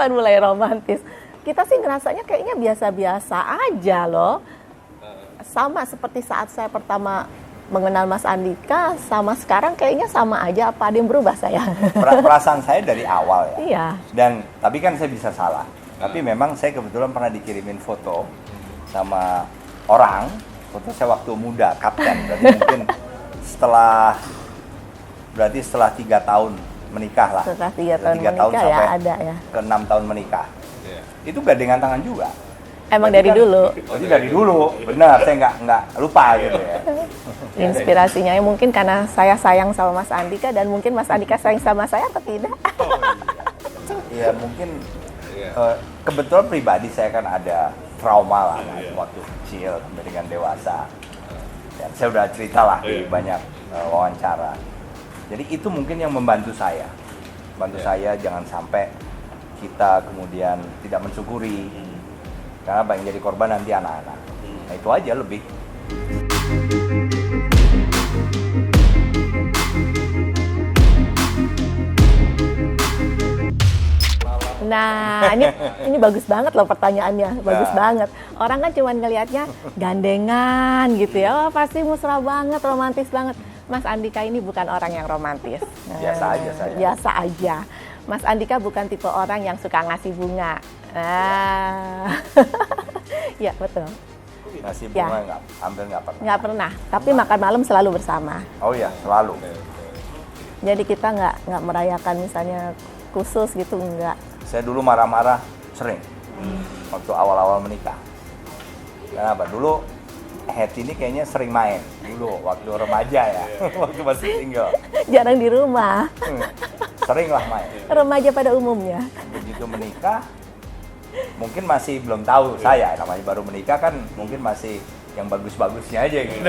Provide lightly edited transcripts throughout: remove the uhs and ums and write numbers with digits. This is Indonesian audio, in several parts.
kapan mulai romantis? Kita sih ngerasanya kayaknya biasa-biasa aja loh. Sama seperti saat saya pertama mengenal Mas Andika, sama sekarang kayaknya sama aja. Apa ada yang berubah saya? Perasaan saya dari awal ya. Iya. Dan tapi kan saya bisa salah. Tapi memang saya kebetulan pernah dikirimin foto sama orang, foto saya waktu muda, kapten. Berarti setelah 3 tahun menikah lah. Setelah 3 tahun menikah ya sampai ada ya. ke 6 tahun menikah. Itu gandengan tangan juga. Emang Berarti dari dulu. Jadi dari dulu, benar. Saya nggak lupa gitu ya. Inspirasinya ya mungkin karena saya sayang sama Mas Andika dan mungkin Mas Andika sayang sama saya atau tidak? Iya mungkin kebetulan pribadi saya kan ada trauma lah waktu kecil sampai dengan dewasa. Dan saya udah cerita lah di banyak wawancara. Jadi itu mungkin yang membantu saya. Saya jangan sampai kita kemudian tidak mensyukuri. Karena banyak jadi korban nanti anak-anak. Nah itu aja lebih. Nah, ini bagus banget loh pertanyaannya, bagus banget. Orang kan cuma ngelihatnya gandengan gitu ya, oh, pasti mesra banget, romantis banget. Mas Andika ini bukan orang yang romantis. Biasa aja saya. Biasa aja. Mas Andika bukan tipe orang yang suka ngasih bunga. Ya betul. Ngasih bunga hampir nggak pernah. Nggak pernah, tapi makan malam selalu bersama. Oh iya, selalu. Jadi kita nggak merayakan misalnya khusus gitu, enggak. Saya dulu marah-marah sering waktu awal-awal menikah. Kenapa? Dulu Hetty ini kayaknya sering main dulu waktu remaja ya, waktu masih single. Jarang di rumah. Sering lah main. Remaja pada umumnya. Begitu menikah, mungkin masih belum tahu saya, namanya baru menikah kan mungkin masih yang bagus-bagusnya aja gitu.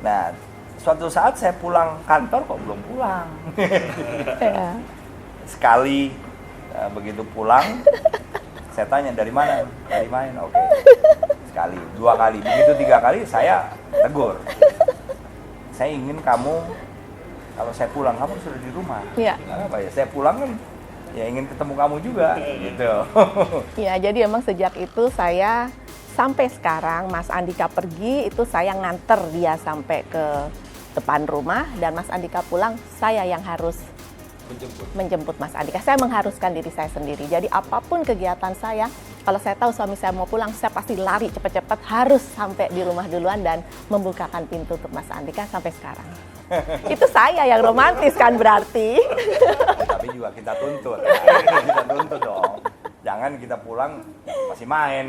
Nah, suatu saat saya pulang kantor kok belum pulang. Ya. Sekali begitu pulang, saya tanya dari mana? Dari main, oke. Sekali, 2 kali, begitu 3 kali saya tegur. Saya ingin kamu, kalau saya pulang kamu sudah di rumah. Iya. Kenapa ya? Saya pulang kan ya ingin ketemu kamu juga, gitu. Ya, jadi emang sejak itu saya sampai sekarang Mas Andika pergi itu saya nganter dia sampai ke depan rumah dan Mas Andika pulang saya yang harus menjemput Mas Andika. Saya mengharuskan diri saya sendiri. Jadi apapun kegiatan saya, kalau saya tahu suami saya mau pulang, saya pasti lari cepat-cepat harus sampai di rumah duluan dan membukakan pintu untuk Mas Andika sampai sekarang. Itu saya yang romantis kan berarti. Tapi juga kita tuntut. Kita tuntut dong. Jangan kita pulang masih main.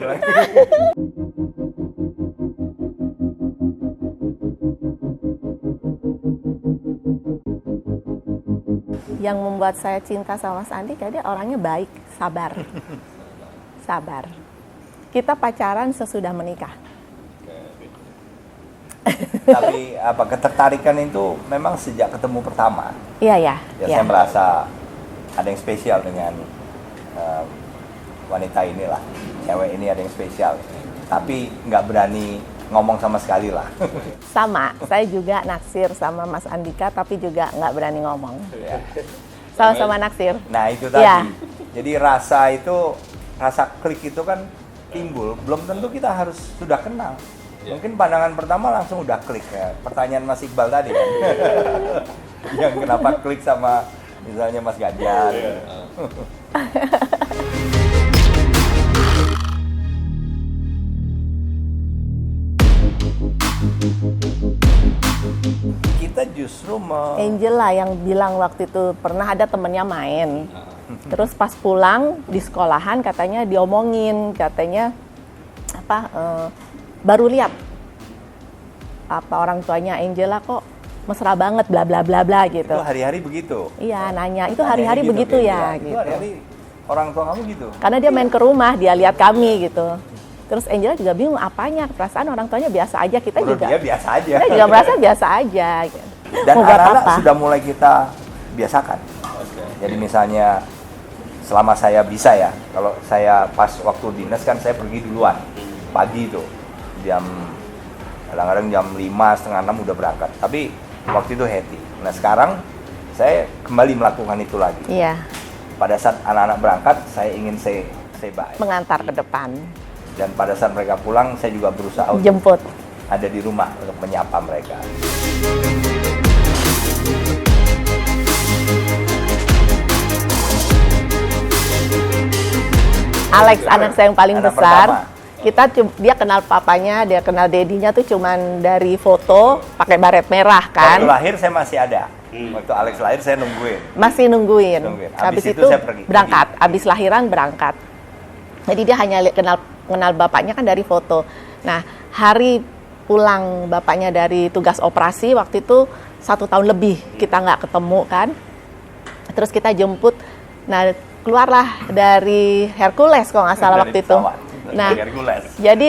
Yang membuat saya cinta sama Mas Andika, dia orangnya baik, sabar. Sabar. Kita pacaran sesudah menikah. Tapi apa ketertarikan itu memang sejak ketemu pertama. Iya ya. Saya merasa ada yang spesial dengan wanita inilah, cewek ini ada yang spesial. Tapi nggak berani ngomong sama sekali lah. Sama, saya juga naksir sama Mas Andika, tapi juga nggak berani ngomong. Sama-sama naksir. Nah itu tadi. Ya. Jadi rasa klik itu kan timbul. Belum tentu kita harus sudah kenal. Mungkin pandangan pertama langsung udah klik ya. Pertanyaan Mas Iqbal tadi kan. Yang kenapa klik sama misalnya Mas Ganjar. Kita justru Angel lah yang bilang waktu itu pernah ada temennya main. Terus pas pulang di sekolahan katanya diomongin, katanya baru lihat apa orang tuanya Angela kok mesra banget bla bla bla bla gitu. Itu hari-hari begitu. Iya, nanya itu hari-hari begitu ya Itu gitu. hari-hari orang tua kamu gitu. Karena dia main ke rumah, dia lihat kami gitu. Terus Angela juga bingung apanya, perasaan orang tuanya biasa aja, kita Menurut juga. dia biasa aja. Kita juga merasa biasa aja. Gitu. Dan Mau buat anak-anak apa? sudah mulai kita biasakan. Jadi misalnya selama saya bisa ya, kalau saya pas waktu dinas kan saya pergi duluan pagi itu kadang-kadang jam 5, setengah 6 udah berangkat. Tapi waktu itu Hetty. Nah sekarang saya kembali melakukan itu lagi. Iya. pada saat anak-anak berangkat, saya ingin say bye. Mengantar ke depan, Dan pada saat mereka pulang, saya juga berusaha untuk jemput. ada di rumah untuk menyapa mereka. Alex, anak saya yang paling Anak besar. pertama. Dia kenal papanya, dia kenal dedinya tuh cuman dari foto pakai baret merah Waktu kan. lahir saya masih ada. Waktu Alex lahir saya nungguin. Masih nungguin. Nungguin. Habis Habis itu itu saya pergi. berangkat, habis lahiran berangkat. Jadi dia hanya kenal bapaknya kan dari foto. Nah, hari pulang bapaknya dari tugas operasi waktu itu 1 tahun lebih kita nggak ketemu kan. Terus kita jemput. Nah, keluarlah dari Hercules kalau nggak salah Dari waktu itu. pesawat. Nah, Dari Hercules. jadi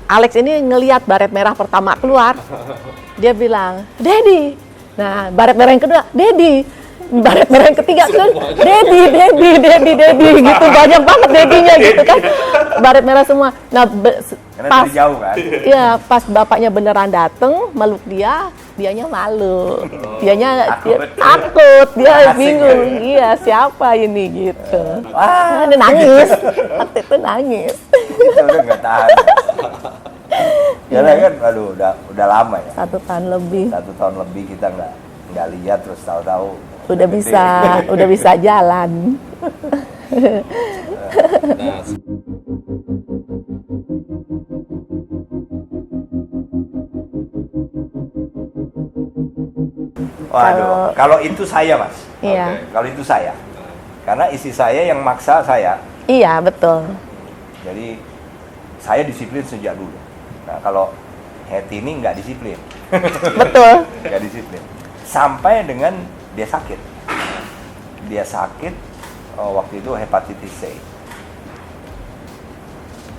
Alex ini ngelihat baret merah pertama keluar, dia bilang, "Daddy." Nah, baret merah yang kedua, "Daddy." Baret merah yang ketiga kan, "Daddy, Daddy, Daddy, Daddy." Gitu, banyak banget daddy-nya gitu kan. Baret merah semua. Nah, Karena pas dari jauh kan. ya pas bapaknya beneran dateng meluk dianya malu. Dia takut, dia Asik bingung. ya. Iya, siapa ini gitu. Wah, Dia nangis. Waktu itu nangis. kita udah nggak tahan. Karena kan, aduh, udah lama ya. 1 tahun lebih. 1 tahun lebih kita nggak lihat, terus tahu-tahu Udah bisa jalan. Nah, Waduh, kalau itu saya mas, Iya. kalau itu saya, karena istri saya yang maksa saya, Iya, betul. jadi saya disiplin sejak dulu. Nah kalau Hetty ini nggak disiplin, Betul. nggak disiplin, sampai dengan dia sakit, waktu itu hepatitis C,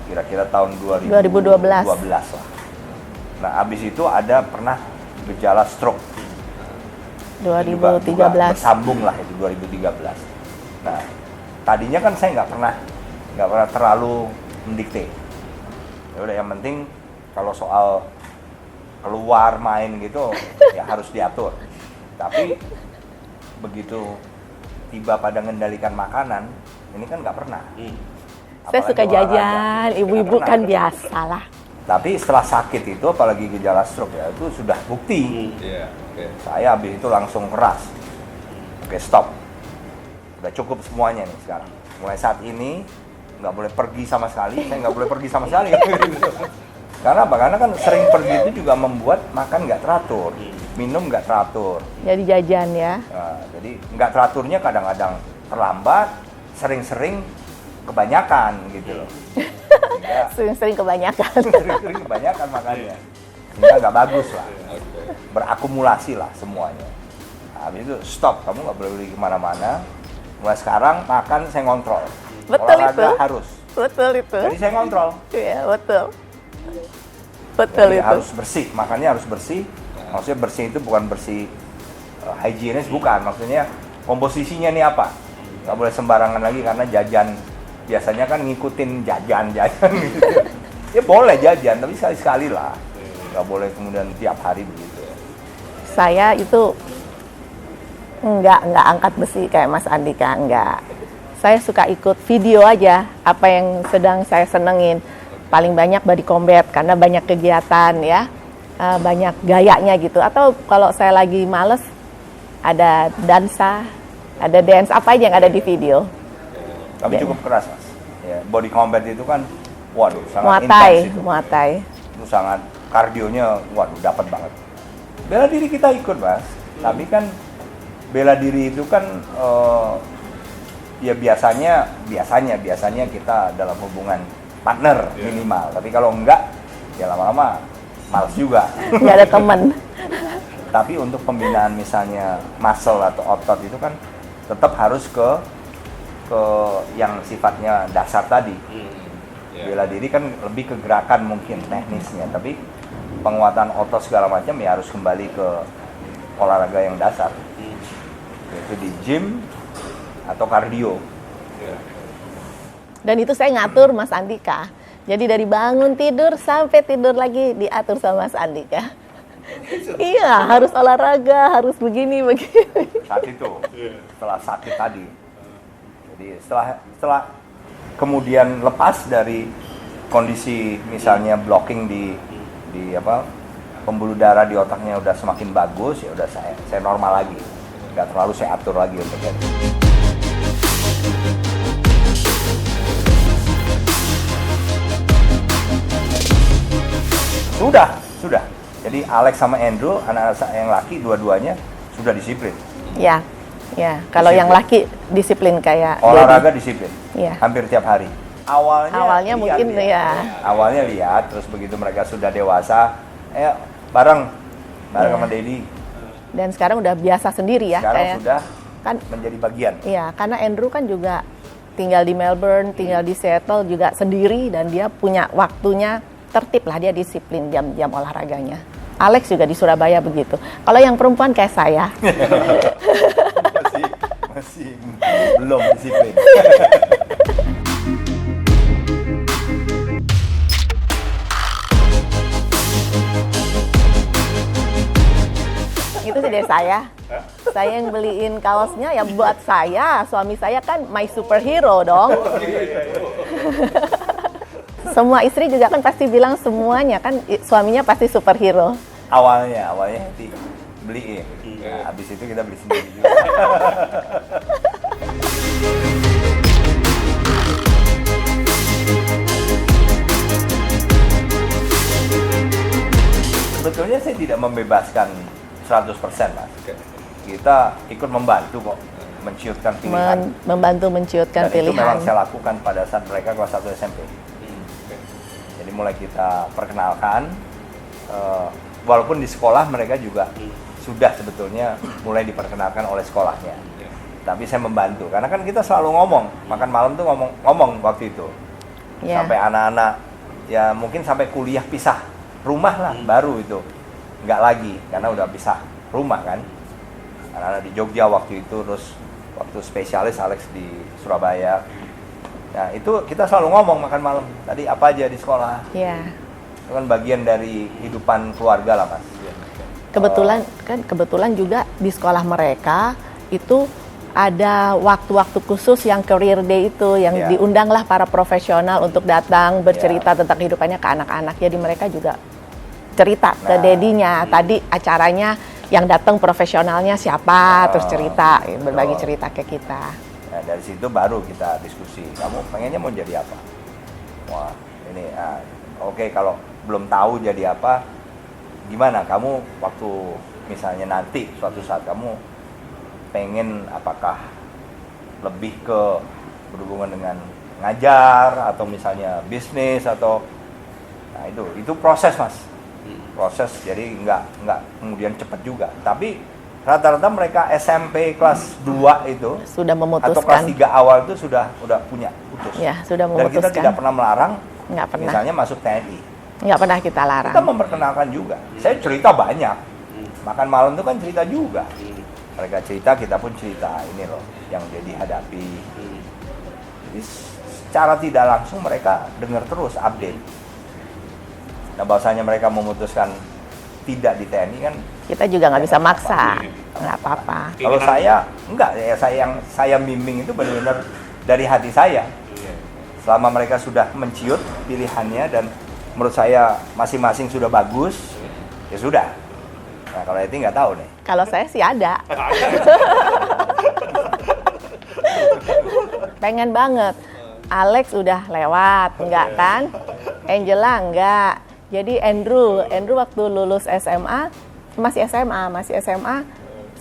kira-kira tahun 2012 lah. Nah abis itu ada pernah gejala stroke. Juga 2013. bersambung lah itu 2013. Nah, tadinya kan saya nggak pernah terlalu mendikte. Ya udah, yang penting kalau soal keluar main gitu ya harus diatur. Tapi begitu tiba pada mengendalikan makanan, ini kan nggak pernah. Saya Apalagi suka olahraga, jajan, nggak ibu-ibu pernah. kan biasa lah. Tapi setelah sakit itu, apalagi gejala stroke ya, itu sudah bukti. iya, oke. Saya habis itu langsung keras. Oke, stop. Udah cukup semuanya nih sekarang. Mulai saat ini nggak boleh pergi sama sekali. Saya nggak boleh pergi sama sekali. Karena apa? Karena kan sering pergi itu juga membuat makan nggak teratur, minum nggak teratur. Jadi jajan ya. Nah, jadi nggak teraturnya kadang-kadang terlambat, sering-sering kebanyakan gitu loh. Sehingga Sering-sering kebanyakan. sering-sering kebanyakan makannya. Sehingga nggak bagus lah. Oke. Berakumulasi lah semuanya. Nah, habis itu stop, kamu nggak boleh pergi kemana-mana. Mulai sekarang makan saya ngontrol. Betul Olahraga itu. harus. Betul itu. Jadi saya ngontrol. Iya, betul. Betul Jadi itu. harus bersih, makannya harus bersih. Maksudnya bersih itu bukan bersih higienis, bukan. Maksudnya komposisinya nih apa? Nggak boleh sembarangan lagi karena jajan biasanya kan ngikutin jajan gitu. Ya boleh jajan, tapi sekali-sekali lah. Nggak boleh kemudian tiap hari begitu. Saya itu enggak angkat besi kayak Mas Andika, enggak. Saya suka ikut video aja, apa yang sedang saya senengin. Paling banyak body combat karena banyak kegiatan ya, banyak gayanya gitu. Atau kalau saya lagi males, ada dansa, ada dance, apa aja yang ada di video. Tapi Ya. cukup keras mas. Ya, body combat itu kan, waduh sangat Muay intens Thai, itu. Muay Thai. Itu sangat kardionya, waduh dapat banget. Bela diri kita ikut mas, tapi kan bela diri itu kan ya biasanya kita dalam hubungan partner minimal. Tapi kalau enggak, ya lama-lama males juga. Nggak ada temen. Tapi untuk pembinaan misalnya muscle atau otot itu kan tetap harus ke yang sifatnya dasar tadi. Iya. Bela diri kan lebih ke gerakan mungkin teknisnya, tapi penguatan otot segala macam ya harus kembali ke olahraga yang dasar, yaitu di gym atau kardio. Iya. Dan itu saya ngatur Mas Andika. Jadi dari bangun tidur sampai tidur lagi diatur sama Mas Andika. Iya, harus olahraga, harus begini. Saat itu, setelah sakit tadi, Jadi setelah kemudian lepas dari kondisi misalnya blocking di apa pembuluh darah di otaknya udah semakin bagus, ya udah saya normal lagi, nggak terlalu saya atur lagi untuk itu. Sudah. Jadi Alex sama Andrew, anak-anak saya yang laki dua-duanya sudah disiplin. Ya. Kalau yang laki disiplin kayak olahraga disiplin. Iya. Hampir tiap hari. Awalnya mungkin ya. Awalnya lihat, terus begitu mereka sudah dewasa, bareng sama Daddy. Dan sekarang udah biasa sendiri ya. Sekarang kayak, sudah kan menjadi bagian. Iya, karena Andrew kan juga tinggal di Melbourne, tinggal di Seattle juga sendiri, dan dia punya waktunya tertib lah, dia disiplin jam-jam olahraganya. Alex juga di Surabaya begitu. Kalau yang perempuan kayak saya, masih belum disiplin. itu sih dari saya. Saya yang beliin kaosnya ya buat saya. Suami saya kan my superhero dong. Semua istri juga kan pasti bilang semuanya kan suaminya pasti superhero. Awalnya beliin. Nah, habis itu kita beli sendiri juga. Sebetulnya saya tidak membebaskan 100%, Mas. Kita ikut membantu kok menciutkan pilihan. Membantu menciutkan Dan pilihan. itu memang saya lakukan pada saat mereka kelas 1 SMP. Jadi mulai kita perkenalkan, walaupun di sekolah mereka juga sudah sebetulnya mulai diperkenalkan oleh sekolahnya. Tapi saya membantu, karena kan kita selalu ngomong, makan malam tuh ngomong waktu itu. Yeah. Sampai anak-anak, ya mungkin sampai kuliah pisah rumah lah, baru itu. Nggak lagi, karena udah pisah rumah kan. Anak-anak di Jogja waktu itu, terus waktu spesialis Alex di Surabaya. Nah itu kita selalu ngomong makan malam, tadi apa aja di sekolah. Iya. Itu kan bagian dari kehidupan keluarga lah, Mas. Kebetulan juga di sekolah mereka itu ada waktu-waktu khusus yang career day itu, yang diundanglah para profesional untuk datang bercerita tentang kehidupannya ke anak-anak. Jadi mereka juga cerita ke dedinya. Tadi acaranya yang datang profesionalnya siapa, terus cerita, berbagi cerita ke kita. Nah, dari situ baru kita diskusi. Kamu pengennya mau jadi apa? Wah, ini oke, kalau belum tahu jadi apa, gimana? Kamu waktu misalnya nanti suatu saat kamu pengen apakah lebih ke berhubungan dengan ngajar atau misalnya bisnis atau nah itu proses, Mas. Proses, jadi nggak kemudian cepat juga. Tapi rata-rata mereka SMP kelas 2 itu sudah memutuskan, atau kelas 3 awal itu udah punya putus. Ya, sudah memutuskan. Dan kita tidak pernah melarang, nggak pernah. Misalnya masuk TNI. Nggak pernah kita larang. Kita memperkenalkan juga. Saya cerita banyak. Makan malam itu kan cerita juga. Mereka cerita, kita pun cerita. Ini loh yang jadi hadapi. Jadi secara tidak langsung mereka dengar terus update. Nah bahwasanya mereka memutuskan tidak di TNI kan, kita juga nggak bisa maksa, nggak apa-apa. Kalau saya enggak, ya saya bimbing itu benar-benar dari hati saya. Selama mereka sudah menciut pilihannya dan menurut saya masing-masing sudah bagus, ya sudah. Nah kalau Eti nggak tahu nih. Kalau saya sih ada. Pengen banget. Alex udah lewat, enggak kan? Angela enggak. Jadi Andrew waktu lulus SMA, masih SMA,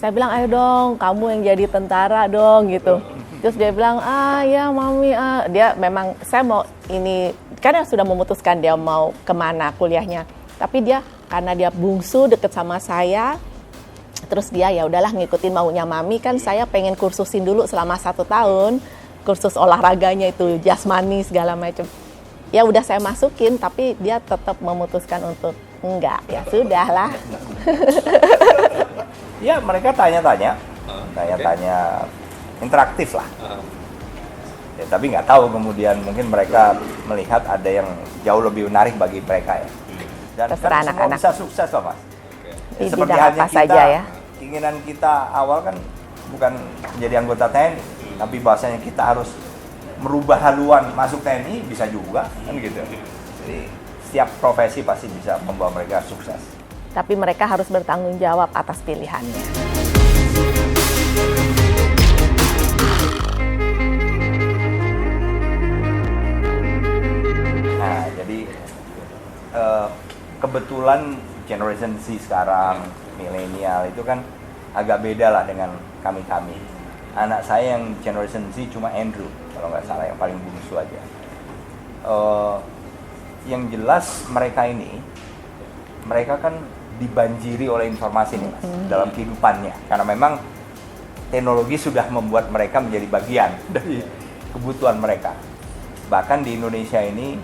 saya bilang, ayo dong, kamu yang jadi tentara dong, gitu. Terus dia bilang, ya mami, dia memang, saya mau ini, karena sudah memutuskan dia mau kemana kuliahnya. Tapi dia, karena dia bungsu, deket sama saya, terus dia ya udahlah ngikutin maunya mami, kan saya pengen kursusin dulu selama 1 tahun, kursus olahraganya itu, jasmani segala macam. Ya udah saya masukin, tapi dia tetap memutuskan untuk enggak. Ya sudahlah. Ya mereka tanya-tanya interaktif lah. Ya, tapi nggak tahu kemudian mungkin mereka melihat ada yang jauh lebih menarik bagi mereka ya. Dan terserah semua anak-anak. bisa sukses loh, Mas. Di Seperti bidang halnya apa saja ya. Keinginan kita awal kan bukan menjadi anggota TNI. Tapi bahasanya kita harus merubah haluan masuk TNI bisa juga, kan gitu. Jadi setiap profesi pasti bisa membawa mereka sukses. Tapi mereka harus bertanggung jawab atas pilihannya. Nah, jadi kebetulan Generation Z sekarang, milenial itu kan agak beda lah dengan kami-kami. Anak saya yang Generation Z cuma Andrew, kalau nggak salah, yang paling bungsu aja. Yang jelas mereka kan dibanjiri oleh informasi nih Mas, dalam kehidupannya. Karena memang teknologi sudah membuat mereka menjadi bagian dari kebutuhan mereka. Bahkan di Indonesia ini,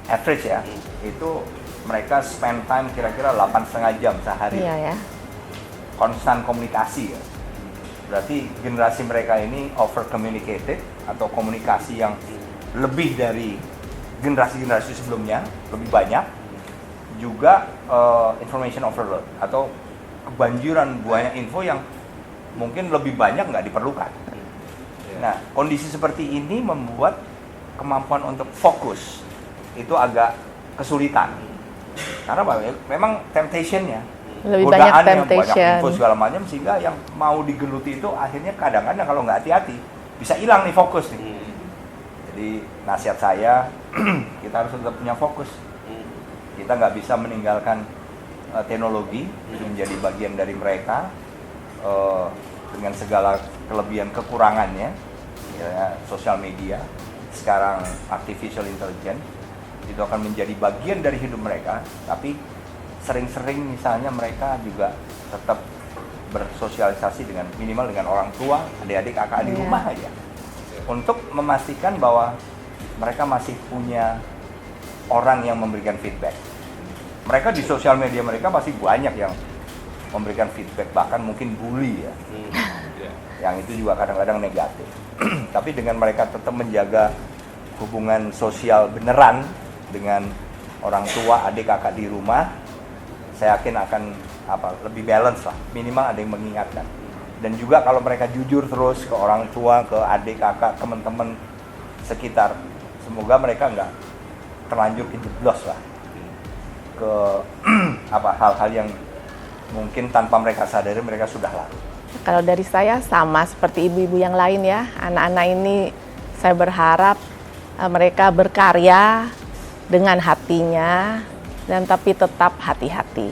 average ya, itu mereka spend time kira-kira 8,5 jam sehari. Iya ya. Konstan komunikasi ya. Berarti generasi mereka ini over communicated atau komunikasi yang lebih dari generasi-generasi sebelumnya, lebih banyak. Juga information overload atau kebanjiran banyak info yang mungkin lebih banyak nggak diperlukan. Nah, kondisi seperti ini membuat kemampuan untuk fokus itu agak kesulitan. Karena memang temptation-nya, Lebih banyak godaannya, temptation. banyak info segala macam, sehingga yang mau digeluti itu akhirnya kadang-kadang kalau nggak hati-hati bisa hilang nih fokus nih. Jadi nasihat saya, kita harus tetap punya fokus. Kita nggak bisa meninggalkan teknologi menjadi bagian dari mereka dengan segala kelebihan kekurangannya, ya, sosial media, sekarang artificial intelligence itu akan menjadi bagian dari hidup mereka, tapi sering-sering misalnya mereka juga tetap bersosialisasi dengan minimal dengan orang tua, adik-adik, kakak di rumah aja, untuk memastikan bahwa mereka masih punya orang yang memberikan feedback. Mereka di sosial media mereka pasti banyak yang memberikan feedback, bahkan mungkin bully ya, yang itu juga kadang-kadang negatif. Tapi dengan mereka tetap menjaga hubungan sosial beneran dengan orang tua, adik, kakak di rumah, saya yakin akan lebih balance lah, minimal ada yang mengingatkan. Dan juga kalau mereka jujur terus ke orang tua, ke adik, kakak, teman-teman sekitar, semoga mereka nggak terlanjur kejeblos lah ke hal-hal yang mungkin tanpa mereka sadari mereka sudah lalu. Kalau dari saya sama seperti ibu-ibu yang lain ya, anak-anak ini saya berharap mereka berkarya dengan hatinya dan tapi tetap hati-hati.